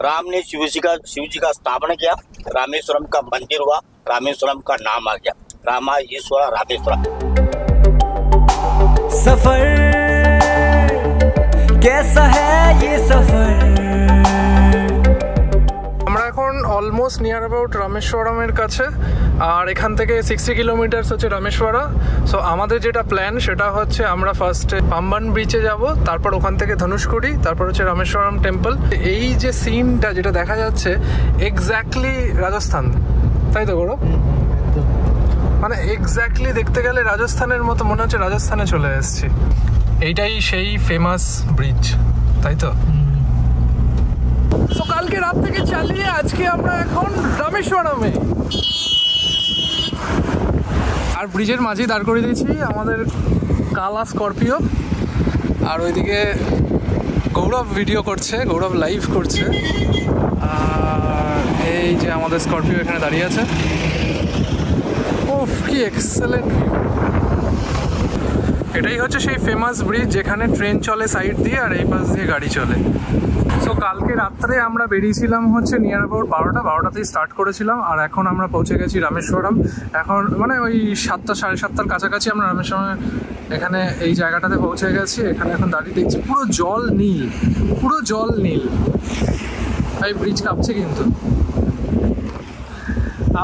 राम ने शिव जी का स्थापना किया, रामेश्वरम का मंदिर हुआ, रामेश्वरम का नाम आ गया, रामा ईश्वरा रामेश्वरा। सफर कैसा है ये सफर। আমরা এখন অলমোস্ট নিয়ার অ্যাবাউট রামেশ্বরমের কাছে, আর এখান থেকে 60 কিলোমিটার হচ্ছে রামেশ্বরা। সো আমাদের যেটা প্ল্যান সেটা হচ্ছে আমরা ফার্স্টে পাম্বান ব্রিজে যাব, তারপর ওখান থেকে ধনুষকোটি, তারপর হচ্ছে রামেশ্বরম টেম্পল। এই যে সিনটা যেটা দেখা যাচ্ছে এক্স্যাক্টলি রাজস্থান, তাই তো গৌরব? মানে এক্স্যাক্টলি দেখতে গেলে রাজস্থানের মতো মনে হচ্ছে রাজস্থানে চলে এসেছি। এইটাই সেই ফেমাস ব্রিজ, তাই তো? তো কালকে রাত থেকে চালিয়ে আজকে আমরা এখন রামেশ্বরমে, আর ব্রিজের মাঝেই দাঁড় করে দিয়েছি আমাদের কালা স্করপিও। আর ওইদিকে গৌরব ভিডিও করছে, গৌরব লাইভ করছে। আর এই যে আমাদের স্করপিও এখানে দাঁড়িয়ে আছে। ওফ, কি এক্সেলেন্ট ভিউ! এটাই হচ্ছে সেই ফেমাস ব্রিজ যেখানে ট্রেন চলে সাইড দিয়ে আর এই পাশ দিয়ে গাড়ি চলে। সো কালকে রাত্রে আমরা বেরিয়েছিলাম হচ্ছে নিয়ার অ্যাবাউট 12টাতেই স্টার্ট করেছিলাম, আর এখন আমরা পৌঁছে গেছি রামেশ্বরম। এখন মানে ওই 7টা সাড়ে 7টার কাছাকাছি আমরা রামেশ্বরমে এখানে এই জায়গাটাতে পৌঁছে গেছি। এখানে এখন দাঁড়িয়ে দেখছি পুরো জল নীল, পুরো জল নীল। এই ব্রিজ কাঁপছে কিন্তু।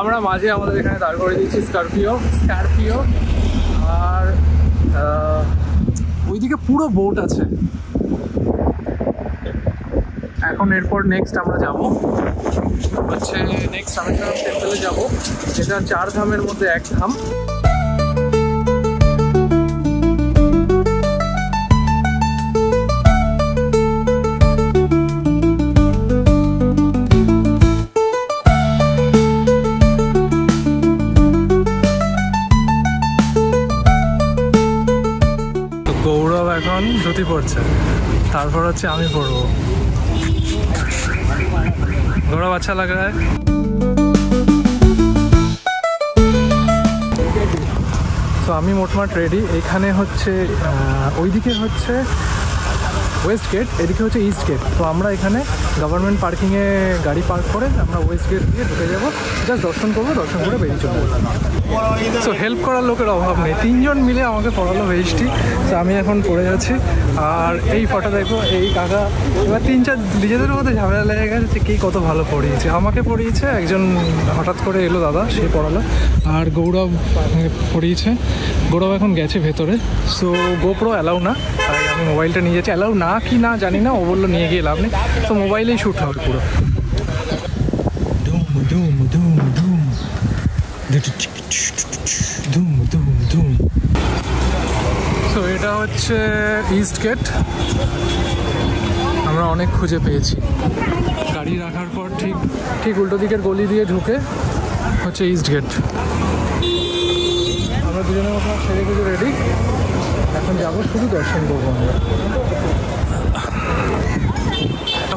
আমরা মাঝে আমাদের এখানে দাঁড় করে দিয়েছি স্করপিও। আর ওইদিকে পুরো বোট আছে। এখন এরপর নেক্সট আমরা যাব হচ্ছে নেক্সট রামেশ্বরম টেম্পলে যাব, যেটা 4 ধামের মধ্যে এক ধাম। গৌরব এখন ধুতি পড়ছে, তারপর হচ্ছে আমি পড়বো। गौरव अच्छा लग रहा है। তো আমি মোটমাট রেডি। এখানে হচ্ছে ওইদিকে হচ্ছে ওয়েস্ট গেট, এদিকে হচ্ছে ইস্ট গেট। তো আমরা এখানে গভর্নমেন্ট পার্কিংয়ে গাড়ি পার্ক করে আমরা ওয়েস্ট গেট দিয়ে ঢুকে যাবো, জাস্ট দর্শন করবো, দর্শন করে বেরিয়ে চলে যাবো। সো হেল্প করার লোকের অভাব নেই, 3 জন মিলে আমাকে পড়ালো ভেস্টি। তো আমি এখন পড়ে যাচ্ছি। আর এই ফটো দেখো, এই কাকা এবার 3-4 নিজেদের মধ্যে ঝামেলা লেগে গেছে কে কত ভালো পড়িয়েছে। আমাকে পড়িয়েছে একজন, হঠাৎ করে এলো দাদা, সে পড়ালো। আর গৌরব পড়িয়েছে। গৌরব এখন গেছে ভেতরে। সো গোপ্রো অ্যালাউ না, তাই আমি মোবাইলটা নিয়ে যাচ্ছি। অ্যালাউ না কি না জানি না, ও বললো নিয়ে গিয়ে লাভ নেই। তো মোবাইলেই শ্যুট হবে পুরো। সো এটা হচ্ছে ইস্ট গেট। আমরা অনেক খুঁজে পেয়েছি। গাড়ি রাখার পর ঠিক উল্টো দিকের গলি দিয়ে ঢুকে হচ্ছে ইস্ট গেট। আমরা দুজনের মতো সেরে খুঁজে রেডি, এখন যাবো, শুধু দর্শন করবো আমরা।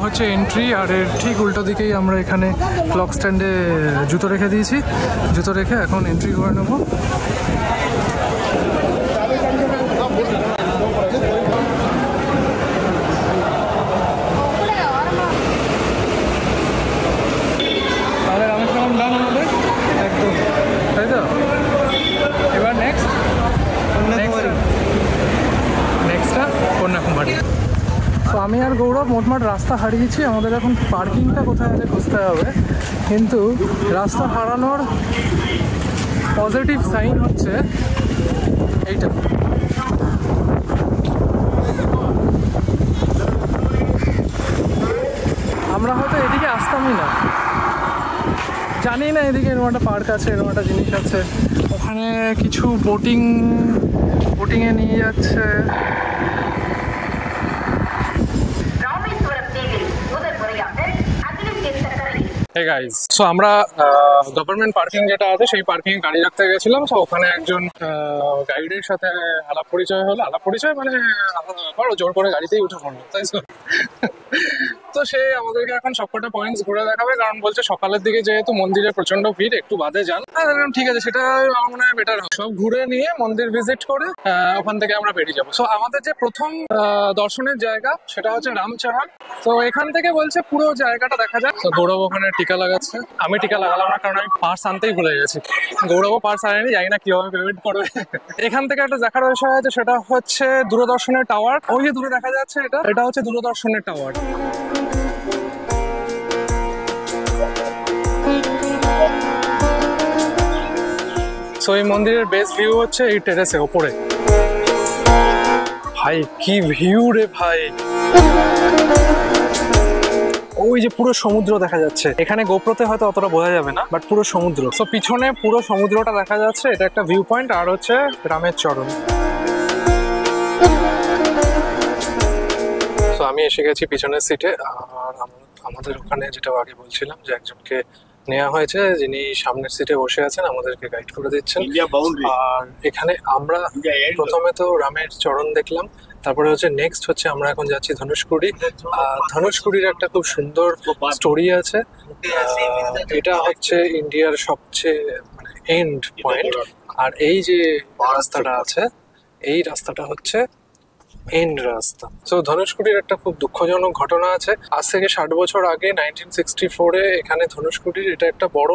হচ্ছে এন্ট্রি, আর এর ঠিক উল্টো দিকেই আমরা এখানে ক্লক স্ট্যান্ডে জুতো রেখে দিয়েছি। জুতো রেখে এখন এন্ট্রি করে নেবো। তাহলে রামেশ্বরম ডান আমাদের একদম, তাই তো? এবার নেক্সটটা কন্যাকুমারী। তো আমি আর গৌরব মোটমাট রাস্তা হারিয়েছি। আমাদের এখন পার্কিংটা কোথায় আছে খুঁজতে হবে, কিন্তু রাস্তা হারানোর পজিটিভ সাইন হচ্ছে এইটা। আমরা হয়তো এদিকে আসতামই না, জানি না এদিকে এরকম একটা পার্ক আছে, এরকম একটা জিনিস আছে। ওখানে কিছু বোটিংয়ে নিয়ে যাচ্ছে। Hey guys, so আমরা গভর্নমেন্ট পার্কিং যেটা আছে সেই পার্কিং গাড়ি রাখতে গেছিলাম। তো ওখানে একজন গাইডের সাথে আলাপ পরিচয় হলো। আলাপ পরিচয় মানে জোর করে গাড়িতেই উঠে পড়লো, তাই তো? তো সে আমাদেরকে এখন সবকটা পয়েন্টস ঘুরে দেখাবে, কারণ বলছে সকালের দিকে যেহেতু মন্দিরে প্রচন্ড ভিড়, একটু বাদে যান। ঠিক আছে, সেটা আমার মনে হয় বেটার। সব ঘুরে নিয়ে মন্দির ভিজিট করে ওখান থেকে আমরা বেরিয়ে যাবো। সো আমাদের যে প্রথম দর্শনের জায়গা সেটা হচ্ছে রামচরণ। তো এখান থেকে বলছে পুরো জায়গাটা দেখা যায়। তো গৌরব ওখানে টিকা লাগাচ্ছে, আমি টিকা লাগালাম না কারণ আমি পার্স আনতেই ভুলে গেছি। গৌরবও পার্স আনেনি, জানি না কিভাবে পেমেন্ট করবে। এখান থেকে একটা দেখার বিষয় আছে, সেটা হচ্ছে দূরদর্শনের টাওয়ার। ওই যে দূরে দেখা যাচ্ছে, এটা হচ্ছে দূরদর্শনের টাওয়ার। সো এই মন্দিরের বেস্ট ভিউ হচ্ছে এই টেরেসে ওপরে। ভাই কি ভিউ রে ভাই, ওই যে পুরো সমুদ্র দেখা যাচ্ছে। এখানে গোপ্রোতে হয়তো অতটা বোঝা যাবে না, বাট পুরো সমুদ্র। সো পিছনে পুরো সমুদ্রটা দেখা যাচ্ছে, এটা একটা ভিউ পয়েন্ট। আর হচ্ছে রামের চরণ। সো আমি এসে গেছি পিছনের সিটে। আর আমাদের ওখানে যেটা আগে বলছিলাম যে একজনকে নেওয়া হয়েছে, যিনি সামনের সিটে বসে আছেন, আমাদেরকে গাইড করে দিচ্ছেন। আর এখানে আমরা প্রথমে তো রামের চরণ দেখলাম, তারপরে হচ্ছে নেক্সট হচ্ছে আমরা এখন যাচ্ছি ধনুষকুডি। ধনুষকুডির একটা খুব সুন্দর স্টোরি আছে। এটা হচ্ছে ইন্ডিয়ার সবচেয়ে মানে এন্ড পয়েন্ট। আর এই যে রাস্তাটা আছে, এই রাস্তাটা হচ্ছে এন্ড রাস্তা। তো ধনুষকুডির একটা খুব দুঃখজনক ঘটনা আছে। আজ থেকে 60 বছর আগে 1964-এ এখানে ধনুষকুডির এটা একটা বড়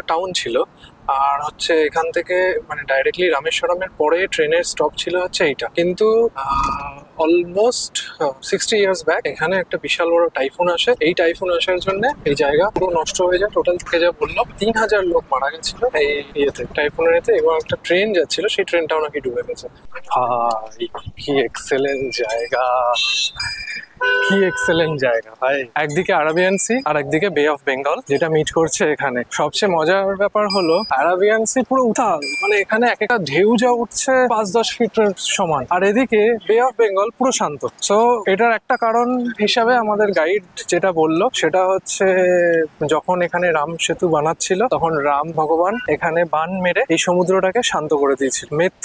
টাউন ছিল। আর হচ্ছে এখান থেকে মানে ডাইরেক্টলি রামেশ্বরমের পরে ট্রেনের স্টপ ছিল হচ্ছে এইটা। কিন্তু অলমোস্ট 60 ইয়ার্স ব্যাক এখানে একটা বিশাল বড় টাইফুন আসে। এই টাইফুন আসার জন্য এই জায়গা পুরো নষ্ট হয়ে যায়। টোটাল থেকে যা বললো 3000 লোক মারা গেছিল এই ইয়েতে, টাইফুনের এতে। এবং একটা ট্রেন যাচ্ছিল, সেই ট্রেনটাও নাকি ডুবে গেছে। ভাই কি এক্সেলেন্ট জায়গা, কি এক্সেলেন্ট জায়গা ভাই। একদিকে আরাবিয়ান সি আর একদিকে বে অফ বেঙ্গল, যেটা মিট করছে এখানে। সবচেয়ে মজার ব্যাপার হলো আরাবিয়ান সি পুরো উথাল, মানে এখানে এক একটা ঢেউ যা উঠছে 5-10 ফিটের সমান। আর এদিকে বে অফ বেঙ্গল পুরো শান্ত। সো এটার একটা কারণ হিসাবে আমাদের গাইড যেটা বললো সেটা হচ্ছে যখন এখানে রাম সেতু বানাচ্ছিল, তখন রাম ভগবান এখানে বান মেরে এই সমুদ্রটাকে শান্ত করে দিয়েছিল। Myth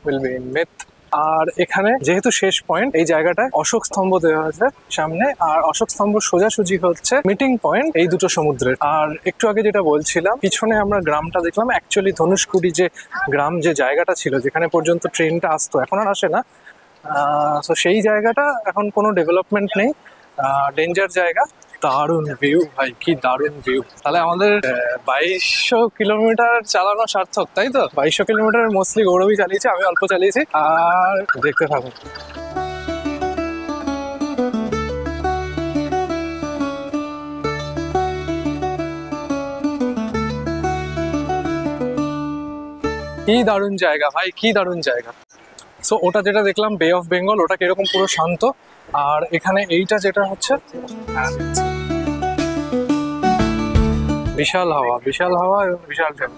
will be in myth. আর এখানে যেহেতু শেষ পয়েন্ট, এই জায়গাটায় অশোক স্তম্ভ দেওয়া আছে সামনে। আর অশোক স্তম্ভ সোজাসুজি হচ্ছে মিটিং পয়েন্ট এই দুটো সমুদ্রের। আর একটু আগে যেটা বলছিলাম, পিছনে আমরা গ্রামটা দেখলাম। অ্যাকচুয়ালি ধনুষকুডি যে গ্রাম, যে জায়গাটা ছিল যেখানে পর্যন্ত ট্রেনটা আসতো, এখন আর আসে না। তো সেই জায়গাটা এখন কোনো ডেভেলপমেন্ট নেই, ডেঞ্জার জায়গা। দারুণ ভিউ ভাই, কি দারুণ ভিউ। তাহলে আমাদের 2200 কিলোমিটার চালানো সার্থক, তাই তো? 2200 কিলোমিটার মোস্টলি গৌরবই চালিয়েছে, আমি অল্প চালিয়েছি। আর দেখতে থাকুন। কি দারুণ জায়গা ভাই, কি দারুণ জায়গা। সো ওটা যেটা দেখলাম বে অফ বেঙ্গল, ওটা কিরকম পুরো শান্ত। আর এখানে এইটা যেটা হচ্ছে বিশাল হাওয়া, বিশাল হাওয়া এবং বিশাল ঢেউ।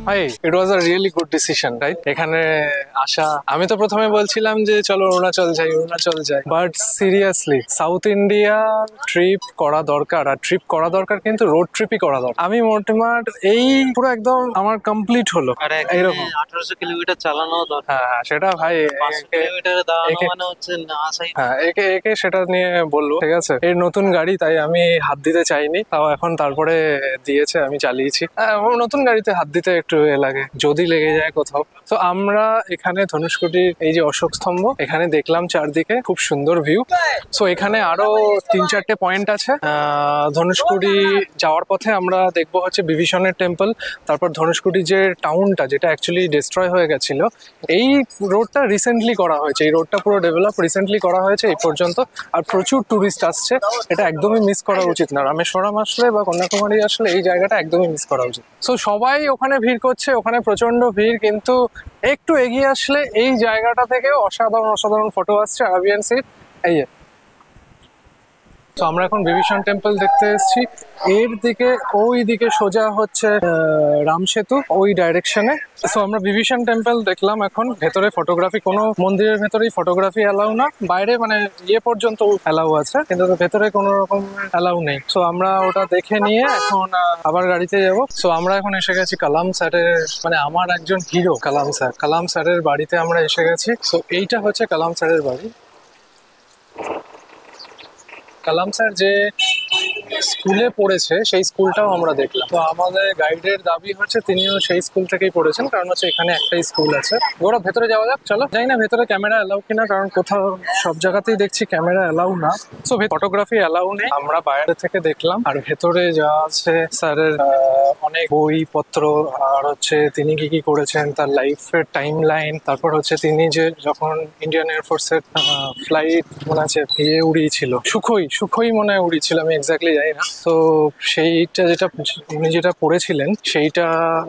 ভাই it was a really good decision, right? এখানে আসা। আমি তো প্রথমে বলছিলাম যে চলো অরুণাচল যাই, অরুণাচল যাই, but seriously south India trip করা দরকার। আর ট্রিপ করা দরকার, কিন্তু রোড ট্রিপই করা দরকার। আমি মোটামুটি এই পুরো একদম আমার কমপ্লিট হলো। এইরকম 1800 কিলোমিটার চালানো দরকার। হ্যাঁ সেটা ভাই, 500 কিলোমিটারে দাঁড়ানো মানে হচ্ছে না আসাই। হ্যাঁ একে সেটা নিয়ে বলবো, ঠিক আছে? এর নতুন গাড়ি, তাই আমি হাত দিতে চাইনি। তাও এখন তারপরে দিয়েছে, আমি চালিয়েছি। নতুন গাড়িতে হাত দিতে একটু লাগে, যদি লেগে যায় কোথাও। তো আমরা এখানে ধনুষকুডির এই যে অশোক স্তম্ভ, এখানে দেখলাম চারদিকে খুব সুন্দর ভিউ। সো এখানে আরো 3-4টে পয়েন্ট আছে। ধনুষকুডি যাওয়ার পথে আমরা দেখবো হচ্ছে বিভীষণের টেম্পল। তারপর ধনুষকুডি যে টাউনটা, যেটা অ্যাকচুয়ালি ডিস্ট্রয় হয়ে গেছিল, এই রোডটা রিসেন্টলি করা হয়েছে। এই রোডটা পুরো ডেভেলপ রিসেন্টলি করা হয়েছে এই পর্যন্ত। আর প্রচুর টুরিস্ট আসছে, এটা একদমই মিস করা উচিত না। রামেশ্বরম আসলে বা কন্যাকুমারী আসলে এই জায়গাটা একদমই মিস করা উচিত। সো সবাই ওখানে ভিড় করছে, ওখানে প্রচন্ড ভিড়। কিন্তু একটু এগিয়ে আসলে এই জায়গাটা থেকেও অসাধারণ অসাধারণ ফটো আসছে আরাবিয়ান সির। এই যে তো আমরা এখন বিভীষণ টেম্পল দেখতে এসেছি। এর দিকে ওই দিকে সোজা হচ্ছে রাম সেতু, ওই ডাইরেকশনে। সো আমরা বিভীষণ টেম্পল দেখলাম। এখন ভেতরে ফটোগ্রাফি, কোনো মন্দিরের ভেতরেই ফটোগ্রাফি অ্যালাউ না, বাইরে মানে ইয়ে পর্যন্ত অ্যালাউ আছে, কিন্তু ভেতরে কোনো রকম অ্যালাউ নেই। সো আমরা ওটা দেখে নিয়ে এখন আবার গাড়িতে যাব। সো আমরা এখন এসে গেছি কালাম স্যারের, মানে আমার একজন হিরো কালাম স্যারের বাড়িতে আমরা এসে গেছি। সো এইটা হচ্ছে কালাম স্যারের বাড়ি। কালাম স্যার যে স্কুলে পড়েছে সেই স্কুলটাও আমরা দেখলাম। তো আমাদের গাইডের দাবি হচ্ছে তিনিও সেই স্কুল থেকেই পড়েছেন, কারণ হচ্ছে এখানে একটাই স্কুল আছে। ওরা ভেতরে যাওয়া যাক, চলো। জানি না ভেতরে ক্যামেরা অ্যালাউ কিনা, কারণ কোথাও সব জায়গাতেই দেখছি ক্যামেরা অ্যালাউ না। সো ফটোগ্রাফি অ্যালাউ নেই, আমরা বাইরে থেকে দেখলাম। আর ভেতরে যা আছে স্যারের অনেক বইপত্র, আর হচ্ছে তিনি কি কি করেছেন, তার লাইফের টাইম লাইন, তারপর হচ্ছে তিনি যে যখন ইন্ডিয়ান এয়ারফোর্সের ফ্লাইট মনে আছে উড়িয়েছিল, সুখই মনে হয় উড়িয়েছিল, আমি এক্স্যাক্টলি জানি না। তো সেইটা উনি যেটা পড়েছিলেন সেইটা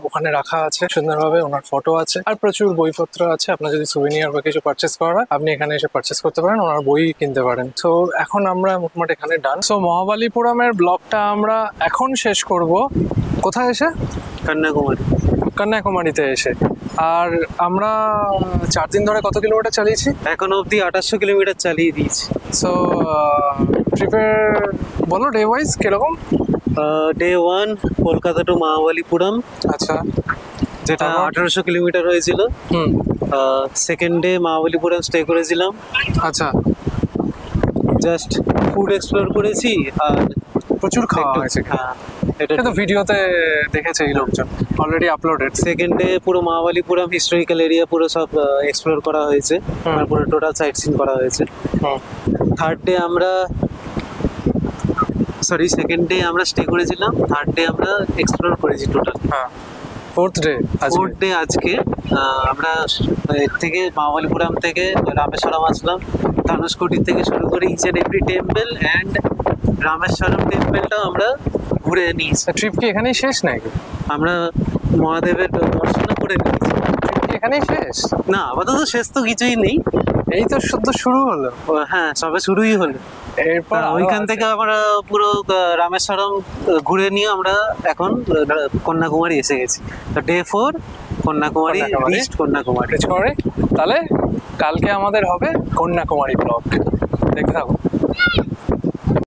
ওখানে রাখা আছে সুন্দরভাবে, ওনার ফটো আছে, আর প্রচুর বইপত্র আছে। আপনার যদি সুভিনিয়ার বা কিছু পারচেস করা হয়, আপনি এখানে এসে পারচেস করতে পারেন, ওনার বই কিনতে পারেন। তো এখন আমরা মোটামুটি এখানে ডান। সো মহাবালিপুরমের ব্লগটা আমরা এখন শেষ করব কোথায় এসে? কন্যাকুমারীতে এসে। আর আমরা 4 দিন ধরে কত কিলোমিটার চালিয়েছি? এখন অবধি 2800 কিলোমিটার চালিয়ে দিয়েছি। সো ট্রিপের বলো ডে ওয়াইজ কিরকম? ডে 1 কলকাতা টু মহাবালিপুরম, আচ্ছা, যেটা 1800 কিলোমিটার হয়েছিল। সেকেন্ড ডে মহাবালিপুরম স্টে করেছিলাম। আচ্ছা, জাস্ট ফুড এক্সপ্লোর করেছি আর প্রচুর খাওয়া হয়েছে। হ্যাঁ, এটা এটা তো ভিডিওতে দেখেছে এই লোকজন, অলরেডি আপলোডেড। সেকেন্ড ডে পুরো মহাবালিপুরম হিস্টোরিক্যাল এরিয়া পুরো সব এক্সপ্লোর করা হয়েছে, আর পুরো টোটাল সাইট সিন করা হয়েছে। থার্ড ডে আমরা সেকেন্ড ডে আমরা স্টে করেছিলাম, থার্ড ডে আমরা এক্সপ্লোর করেছি টোটাল। হ্যাঁ, ফোর্থ ডে আজকে আমরা এর থেকে মহাবালিপুরম থেকে রামেশ্বরম আসলাম। ধনুষকোটি থেকে শুরু করে each and every temple and Rameswaram টেম্পলটাও আমরা ঘুরে নিয়েছি। ট্রিপ কি এখানেই শেষ নাকি? আমরা মহাদেবের দর্শনও করে নিয়েছি। ট্রিপ কি এখানেই শেষ? না, আপাতত শেষ তো কিছুই নেই, এই তো শুধু শুরু হলো। হ্যাঁ, সবে শুরুই হলো। এরপর ওইখান থেকে আমরা পুরো রামেশ্বরম ঘুরে নিয়ে আমরা এখন কন্যাকুমারী এসে গেছি। তো ডে 4 কন্যাকুমারী রিচড কন্যাকুমারী। তাহলে কালকে আমাদের হবে কন্যাকুমারী ব্লগ, দেখতে থাকো।